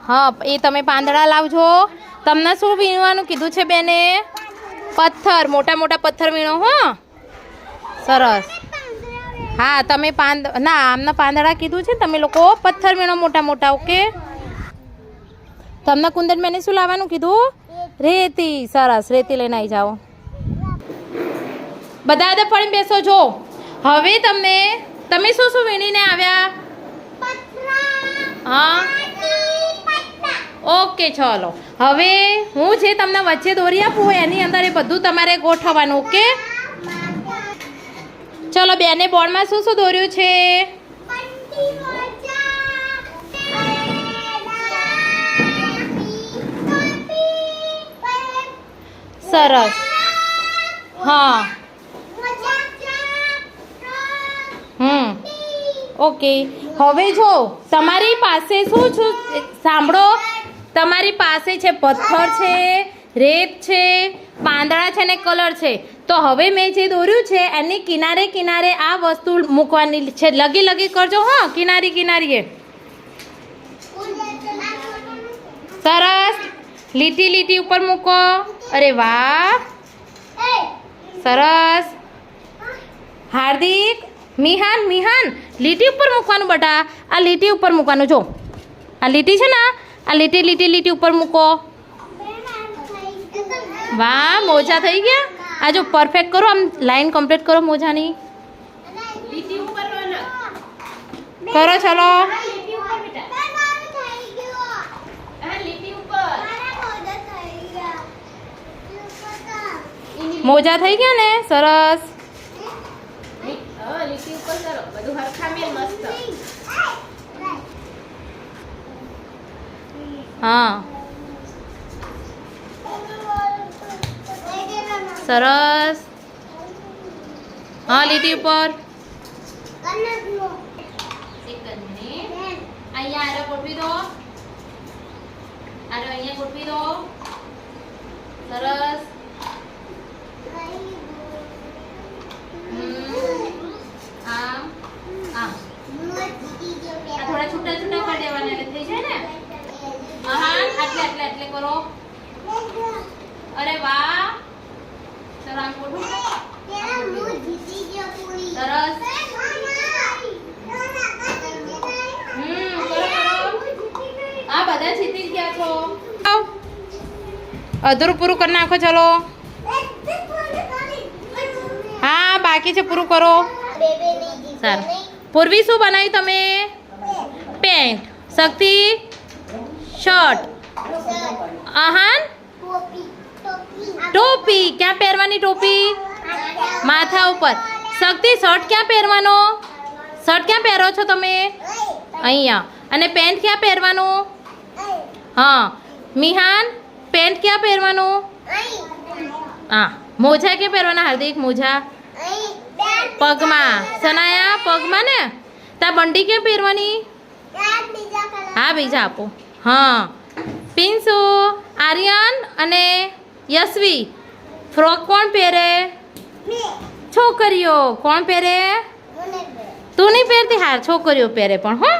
હા એ તમે પાંદડા લાવજો. તમને શું વીણવાનું કીધું છે બેને? પથ્થર, મોટા મોટા પથ્થર વીણો. હો સરસ. હા તમે ના આમના પાંદડા કીધું છે, તમે લોકો પથ્થર વીણો મોટા મોટા. ઓકે. તમને કુંદન બેને શું લાવવાનું કીધું? રેતી. સરસ, રેતી લઈને આવી જાઓ. બધા બધા ફળીને બેસો. જો હવે તમે શું શું વીણીને આવ્યા? હા ઓકે ચલો. હવે હું જે તમને વચ્ચે દોરી આપું એની અંદર એ બધું તમારે ગોઠવવાનું. ઓકે ચલો. બેને બોર્ડમાં શું શું દોર્યું છે? સરસ. હા ઓકે. હવે જો તમારી પાસે શું સાંભળો, તમારી પાસે છે પથ્થર છે, રેત છે, પાંદડા છે ને કલર છે. તો હવે મેં જે દોર્યું છે એની કિનારે કિનારે આ વસ્તુ મૂકવાની છે. લગી લગી કરજો. હા કિનારી કિનારીએ. સરસ. લીટી લીટી ઉપર મૂકો. અરે વાહ સરસ. હાર્દિક, મિહાન લીટી ઉપર મૂકવાનું બેટા. આ લીટી ઉપર મૂકવાનું. જો આ લીટી છે ને, આ લીટી લીટી લીટી ઉપર મૂકો. વાહ મોજા થઈ ગયા. આ જો પરફેક્ટ કરો, આમ લાઈન કમ્પ્લીટ કરો મોજાની. કરો ચલો. મોજા થઈ ગયા ને? સરસ. હા સરસ. હા લીટી ઉપર. અહીંયા આરે ગોઠવી દો. આરે અહીંયા ગોઠવી દો. સરસ. થોડા છૂટા છૂટા કરી દેવાના એટલે થઈ જાય ને. હા આટલે આટલે આટલે કરો. અરે વાહ. ચલો આમ ગોઠવો. સરસ. કરો આ બધા જીતી ગયા છો. અધૂરું પૂરું કરી નાખો. ચલો. હા બાકી છે, પૂરું કરો. સારું. પૂર્વી શું બનાવ્યું તમે? પેન્ટ. શક્તિ શર્ટ. આહાન ટોપી. ક્યાં પહેરવાની ટોપી? માથા ઉપર. શક્તિ શર્ટ ક્યાં પહેરવાનો? શર્ટ ક્યાં પહેરો છો તમે? અહીંયા. અને પેન્ટ ક્યાં પહેરવાનું? હા. મિહાન પેન્ટ ક્યાં પહેરવાનું? હા. મોજા ક્યાં પહેરવાના? હાર્દિક મોજા પગમાં. સનાયા પગમાં ને. તા બંડી ક્યાં પહેરવાની? હા બીજા આપો. હા. પિન્સુ, આર્યન અને યશવી ફ્રોક કોણ પહેરે? છોકરીઓ. કોણ પહેરે? તું નહીં પહેરતી? હાર છોકરીઓ પહેરે પણ. હો